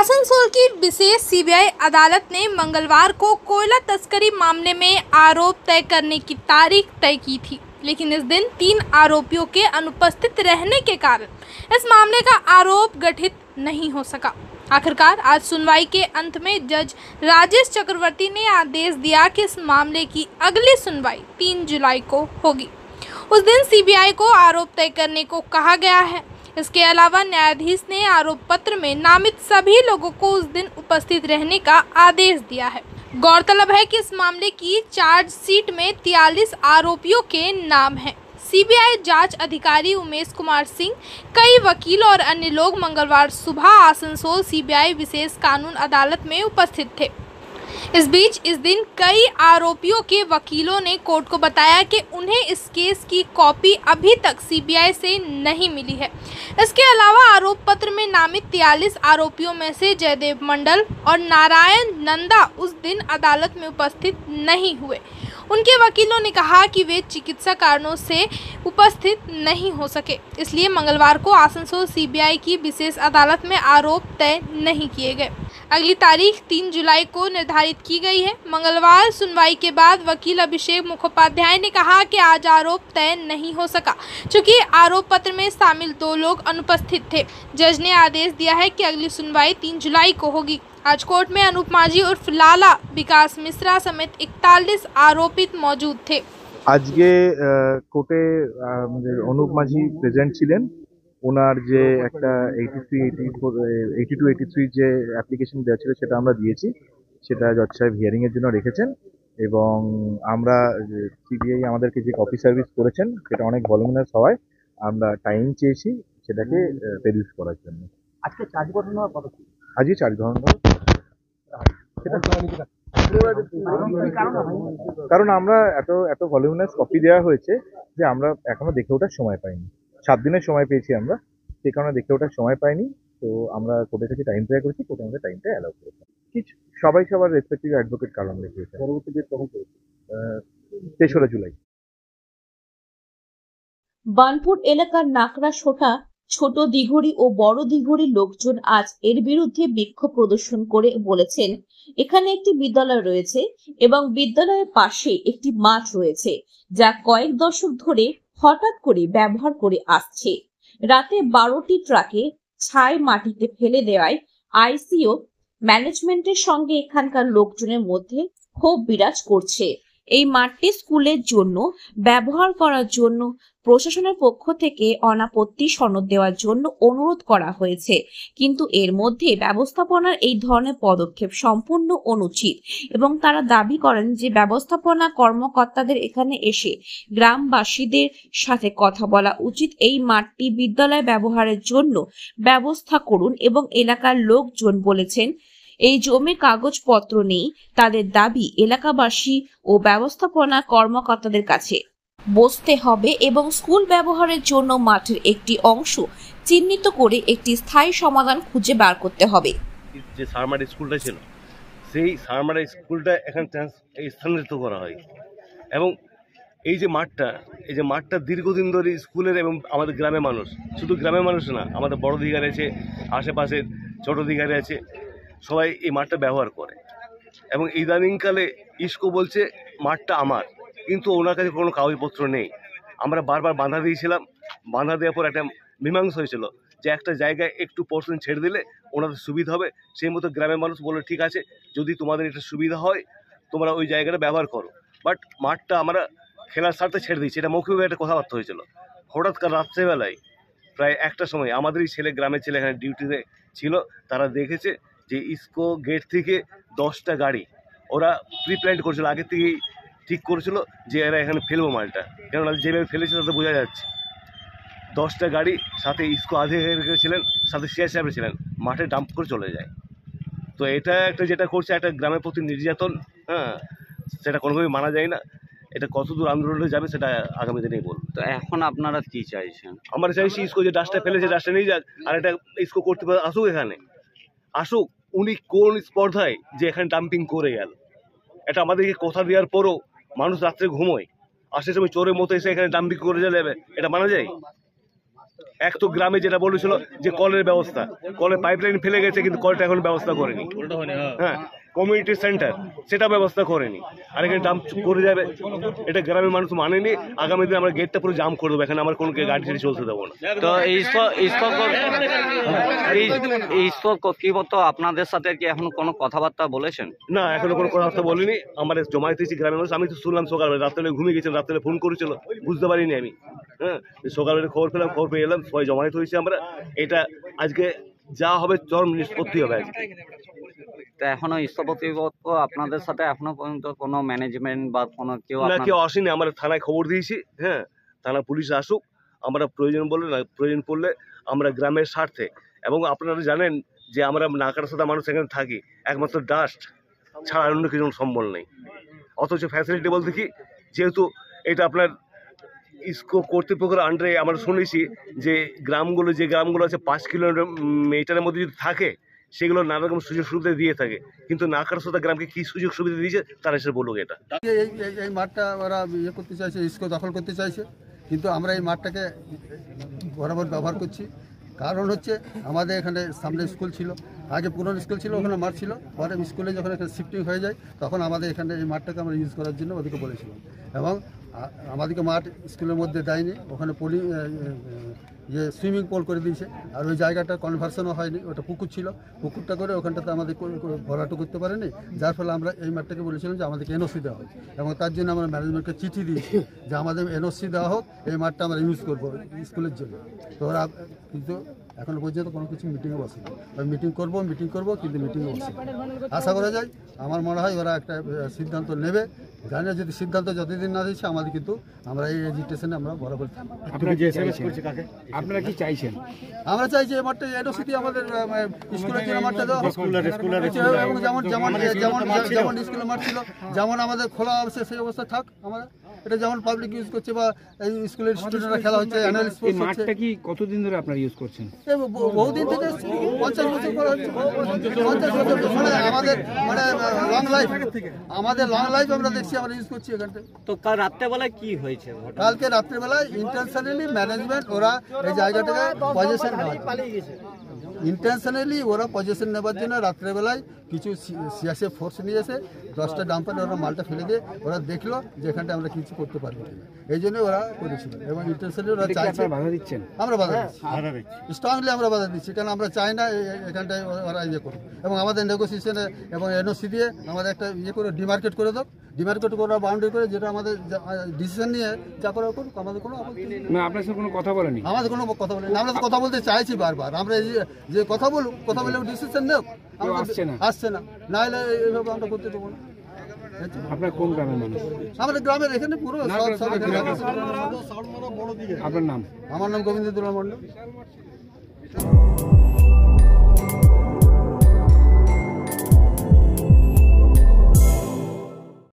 आसनसोल की विशेष सीबीआई अदालत ने मंगलवार को कोयला तस्करी मामले में आरोप तय करने की तारीख तय की थी, लेकिन इस दिन 3 आरोपियों के अनुपस्थित रहने के कारण इस मामले का आरोप गठित नहीं हो सका। आखिरकार आज सुनवाई के अंत में जज राजेश चक्रवर्ती ने आदेश दिया कि इस मामले की अगली सुनवाई 3 जुलाई को होगी। उस दिन सीबीआई को आरोप तय करने को कहा गया है। इसके अलावा न्यायाधीश ने आरोप पत्र में नामित सभी लोगों को उस दिन उपस्थित रहने का आदेश दिया है। गौरतलब है कि इस मामले की चार्जशीट में 43 आरोपियों के नाम हैं। सीबीआई जांच अधिकारी उमेश कुमार सिंह, कई वकील और अन्य लोग मंगलवार सुबह आसनसोल सीबीआई विशेष कानून अदालत में उपस्थित थे। इस बीच इस दिन कई आरोपियों के वकीलों ने कोर्ट को बताया कि उन्हें इस केस की कॉपी अभी तक सीबीआई से नहीं मिली है। इसके अलावा आरोप पत्र में नामित 43 आरोपियों में से जयदेव मंडल और नारायण नंदा उस दिन अदालत में उपस्थित नहीं हुए। उनके वकीलों ने कहा कि वे चिकित्सा कारणों से उपस्थित नहीं हो सके, इसलिए मंगलवार को आसनसोल सीबीआई की विशेष अदालत में आरोप तय नहीं किए गए। अगली तारीख 3 जुलाई को निर्धारित की गई है। मंगलवार सुनवाई के बाद वकील अभिषेक मुखोपाध्याय ने कहा कि आज आरोप तय नहीं हो सका, क्योंकि आरोप पत्र में शामिल 2 लोग अनुपस्थित थे। जज ने आदेश दिया है कि अगली सुनवाई 3 जुलाई को होगी। आज कोर्ट में अनूप माझी उर्फ लाला, विकास मिश्रा समेत 41 आरोपित मौजूद थे। आज के कोर्टे अनूप माझी प्रेजेंट छिलेन। ওনার যে একটা 82-83 যে অ্যাপ্লিকেশন দেওয়া ছিল সেটা আমরা দিয়েছি, সেটা জজ সাহেব হিয়ারিং এর জন্য রেখেছেন এবং আমরা সিবিআই আমাদেরকে যে কপি সার্ভিস করেছেন সেটা অনেক ভলিউমিনাস হওয়ায় আমরা টাইম চেয়েছি সেটাকে রিডিউস করার জন্য। আজকে চার্জ গঠন হওয়ার কথা ছিল, আজই চার্জ গঠন হলো। কারণ আমরা এত ভলিউমিনাস কপি দেওয়া হয়েছে যে আমরা এখনো দেখে ওঠার সময় পাইনি। 7 দিনের সময় পেয়েছি আমরা, সেই কারণে দেখতে ওঠার সময় পাইনি। তো আমরা কোর্টের কাছে টাইম ট্রাই করেছি, কোর্ট আমাদের টাইমটা অ্যালাউ করেছে। কিছু সবাই সবার রেসপেক্টিভ অ্যাডভোকেট কারণ দেখিয়েছে। পরবর্তী ডেট কখন করেছে? 3রা জুলাই। বানপুর এলাকার নাকড়া সোটা, ছোট দিঘড়ি ও বড় দিঘড়ির লোকজন আজ এর বিরুদ্ধে বিক্ষোভ প্রদর্শন করে বলেছেন, এখানে একটি বিদ্যালয় রয়েছে এবং বিদ্যালয়ের পাশে একটি মাঠ রয়েছে, যা কয়েক দশক ধরে হঠাৎ করে ব্যবহার করে আসছে। রাতে 12টি ট্রাকে ছাই মাটিতে ফেলে দেওয়ায় আইসিও ম্যানেজমেন্টের সঙ্গে এখানকার লোকজনের মধ্যে ক্ষোভ বিরাজ করছে। এই মাঠটি স্কুলের জন্য ব্যবহার করার জন্য প্রশাসনের পক্ষ থেকে অনাপত্তি সনদ দেওয়ার জন্য অনুরোধ করা হয়েছে, কিন্তু এর মধ্যে ব্যবস্থাপনার এই ধরনের পদক্ষেপ সম্পূর্ণ অনুচিত এবং তারা দাবি করেন যে ব্যবস্থাপনা কর্মকর্তাদের এখানে এসে গ্রামবাসীদের সাথে কথা বলা উচিত। এই মাঠটি বিদ্যালয় ব্যবহারের জন্য ব্যবস্থা করুন এবং এলাকার লোকজন বলেছেন এই জমির কাগজপত্র নেই। তাদের দাবি এলাকাবাসী ও ব্যবস্থাপনা কর্মকর্তাদের কাছে বসতে হবে এবং স্কুল ব্যবহারের জন্য মাঠের একটি অংশ চিহ্নিত করে একটি স্থায়ী সমাধান খুঁজে বার করতে হবে। যে সারমারি স্কুলটা ছিল, সেই সারমারি স্কুলটা এখানে স্থানান্তরিত করা হয় এবং এই যে মাঠটা দীর্ঘদিন ধরে স্কুলের এবং আমাদের গ্রামের মানুষ, শুধু গ্রামের মানুষ না, আমাদের বড় দিঘারে আছে, আশেপাশে ছোট দিঘারে আছে, সবাই এই মাঠটা ব্যবহার করে এবং ইদানিংকালে ইস্কো বলছে মাঠটা আমার, কিন্তু ওনার কাছে কোনো কাগজপত্র নেই। আমরা বারবার বাধা দিয়েছিলাম, বাধা দেওয়ার পর একটা মীমাংসা হয়েছিল যে একটা জায়গায় একটু পোর্শন ছেড়ে দিলে ওনাদের সুবিধা হবে। সেই মতো গ্রামের মানুষ বললো ঠিক আছে, যদি তোমাদের এটা সুবিধা হয় তোমরা ওই জায়গাটা ব্যবহার করো, বাট মাঠটা আমরা খেলার স্বার্থে ছেড়ে দিচ্ছি। এটা মৌখিকভাবে একটা কথাবার্তা হয়েছিল। হঠাৎ কাল রাত্রেবেলায় প্রায় 1টার সময় আমাদেরই ছেলে, গ্রামের ছেলে এখানে ডিউটিতে ছিল, তারা দেখেছে যে ইস্কো গেট থেকে 10টা গাড়ি ওরা প্রি প্ল্যান করেছিল, আগে থেকেই ঠিক করেছিল যে এরা এখানে ফেলবো মালটা, কেননা যেভাবে ফেলেছে তাতে বোঝা যাচ্ছে। 10টা গাড়ি, সাথে ইস্কো আধিকারিক ছিলেন, সাথে সিআই সাহেব ছিলেন, মাঠে ডাম্প করে চলে যায়। তো এটা একটা যেটা করছে একটা গ্রামের প্রতি নির্যাতন, সেটা কোনোভাবেই মানা যায় না। এটা কতদূর আন্দোলনে যাবে সেটা আগামী দিনেই বলবো। তো এখন আপনারা কি চাইছেন? আমরা চাইছি ইস্কো যে ডাস্টটা ফেলেছে ডাস্টটা নিয়ে যাক, আর এটা ইস্কো কর্তৃপক্ষ আসুক, এখানে আসুক। উনি কোন স্পর্ধায় যে এখানে ডাম্পিং করে গেল, এটা আমাদেরকে কথা দেওয়ার পরও মানুষ রাত্রে ঘুমোয়, আসার সময় চোরের মতো এসে এখানে ডাম্পিং করে যাবে, এটা মানা যায়? এক তো গ্রামে যেটা বলেছিল যে কলের ব্যবস্থা, কলের পাইপলাইন ফেলে গেছে কিন্তু কলটা এখন ব্যবস্থা করেনি। হ্যাঁ, কমিউনিটি সেন্টার সেটা ব্যবস্থা করেনি, আর এখানে ডাম্প করে যাবে, এটা গ্রামের মানুষ মানেনি। আগামী দিনে আমরা গেটটা পুরো জাম করে দেবো, এখানে আমার কোনো গাড়ি ছেড়ে চলতে দেবো না। তো স্কুল কর্তৃপক্ষ আপনাদের সাথে কি এখন কোনো কথাবার্তা বলেছেন? না, এখনো কোনো কথা বলিনি। আমার জমায়েত হয়েছি গ্রামের মানুষ, আমি তো শুনলাম সকালবেলা, রাত্রে ঘুমিয়ে গেছিলাম, রাত্রে ফোন করেছিল, বুঝতে পারিনি আমি। হ্যাঁ, সকালবেলা খবর পেলাম, খবর পেয়ে এলাম, সবাই জমায়েত হয়েছে আমরা। এটা আজকে যা হবে চরম নিষ্পত্তি হবে আজকে। তো এখনো স্কুল কর্তৃপক্ষ আপনাদের সাথে এখনো পর্যন্ত কোনো ম্যানেজমেন্ট বা কোনো কেউ না, কেউ আসেনি। আমরা থানায় খবর দিয়েছি, হ্যাঁ, থানা পুলিশ আসুক, আমরা প্রয়োজন পড়লে আমরা গ্রামের স্বার্থে, এবং আপনারা জানেন যে আমরা নাকারসাদা মানুষ এখানে থাকি, একমাত্র ডাস্ট ছাড়া অন্য কিছু সম্বল নেই। অথচ ফ্যাসিলিটি বলতে কি, যেহেতু এটা আপনার ইসকো কর্তৃপক্ষের আন্ডারে আমরা শুনেছি যে যে গ্রামগুলো আছে 5 কিলোমিটারের মধ্যে যদি থাকে সেগুলো নানা রকম সুযোগ সুবিধা দিয়ে থাকে, কিন্তু নাকারসাদা গ্রামকে কি সুযোগ সুবিধা দিয়েছে তারা এসে বলুক। এটা এই মাঠটা ওরা ইয়ে করতে চাইছে, ইসকো দখল করতে চাইছে, কিন্তু আমরা এই মাঠটাকে বরাবর ব্যবহার করছি। কারণ হচ্ছে আমাদের এখানে সামনে স্কুল ছিল, আগে পুরনো স্কুল ছিল, ওখানে মাঠ ছিল, পরে স্কুলে যখন এখানে শিফটিং হয়ে যায় তখন আমাদের এখানে এই মাঠটাকে আমরা ইউজ করার জন্য ওদেরকে বলেছিলাম, এবং আমাদেরকে মাঠ স্কুলের মধ্যে দেয়নি, ওখানে সুইমিং পুল করে দিয়েছে। আর ওই জায়গাটা কনভার্সনও হয়নি, ওটা পুকুর ছিল, পুকুরটা করে ওখানটাতে আমাদের ভরাটো করতে পারেনি, যার ফলে আমরা এই মাঠটাকে বলেছিলাম যে আমাদেরকে এনওসি দেওয়া হোক, এবং তার জন্য আমরা ম্যানেজমেন্টকে চিঠি দিয়েছি যে আমাদের এনওসি দেওয়া হোক, এই মাঠটা আমরা ইউজ করবো স্কুলের জন্য। তো ওরা কিন্তু এখনো পর্যন্ত কোনো কিছু মিটিংয়ে বসেনি। মিটিং করবো কিন্তু মিটিংয়ে বসে আশা করা যায়, আমার মনে হয় ওরা একটা সিদ্ধান্ত নেবে। জানি না, যদি সিদ্ধান্ত যতদিন না দিচ্ছে আমাদের কিন্তু আমরা এই এজিটেশনে আমরা বরাবর। আপনারা কি চাইছেন? আমরা চাইছি এই মাঠটা এনওসি দিয়ে আমাদের স্কুলের জন্য মাঠটা দেওয়া, এবং যেমন স্কুলের মাঠ ছিল, যেমন আমাদের খোলা আছে সেই অবস্থা থাক। আমরা এটা যেমন পাবলিক ইউজ করছে বা এই স্কুলের স্টুডেন্টরা খেলা হচ্ছে, অ্যানুয়াল স্পোর্টস হচ্ছে। মাঠটা কি কতদিন ধরে আপনারা ইউজ করছেন? বহুদিন থেকে 50 বছর করা হচ্ছে। 50 বছর মানে আমাদের লং লাইফ আমরা দেখছি, আমরা ইউজ করছি এখানটা। তো কাল রাত্রেবেলায় কি হয়েছে? কালকে রাত্রেবেলায় ইন্টেনশনালি ম্যানেজমেন্ট ওরা এই জায়গাটাকে পজিশন নেওয়ার জন্য রাত্রেবেলায় কিছু সিএসএফ ফোর্স নিয়ে এসে 10টা ডাম্পারে ওরা মালটা ফেলে দিয়ে ওরা দেখলো যে এখানটা আমরা কিছু করতে পারবো কিনা, এই জন্য ওরা করেছিল। এবং ইন্টেনশনালি ওরা চাইছে, বাধা দিচ্ছেন? আমরা বাধা দিচ্ছি, স্ট্রংলি আমরা বাধা দিচ্ছি, কারণ আমরা চাই না এখানটায় ওরা ইয়ে করুক। এবং আমাদের নেগোসিয়েশনে এবং এনওসি দিয়ে আমাদের একটা ইয়ে করে ডিমার্কেট করে দাও, ডিমার্কেট করে বাউন্ডারি করে, যেটা আমাদের ডিসিশন নিয়ে যা করা করুক, আমাদের কোনো আপত্তি নেই। না, আপনার সাথে কোনো কথা বলেনি? আমাদের কোনো কথা বলেনি, আমরা তো কথা বলতে চাইছি বারবার। আমরা যে কথা বলুক, কথা বলে ডিসিশন নেও, আসছে না, না হলে এইভাবে আমরা করতে দেবো না। আপনার কোন গ্রামের মানুষ? আমাদের গ্রামের এখানে পুরো আপনার নাম? আমার নাম গোবিন্দ দুলাল মণ্ডল।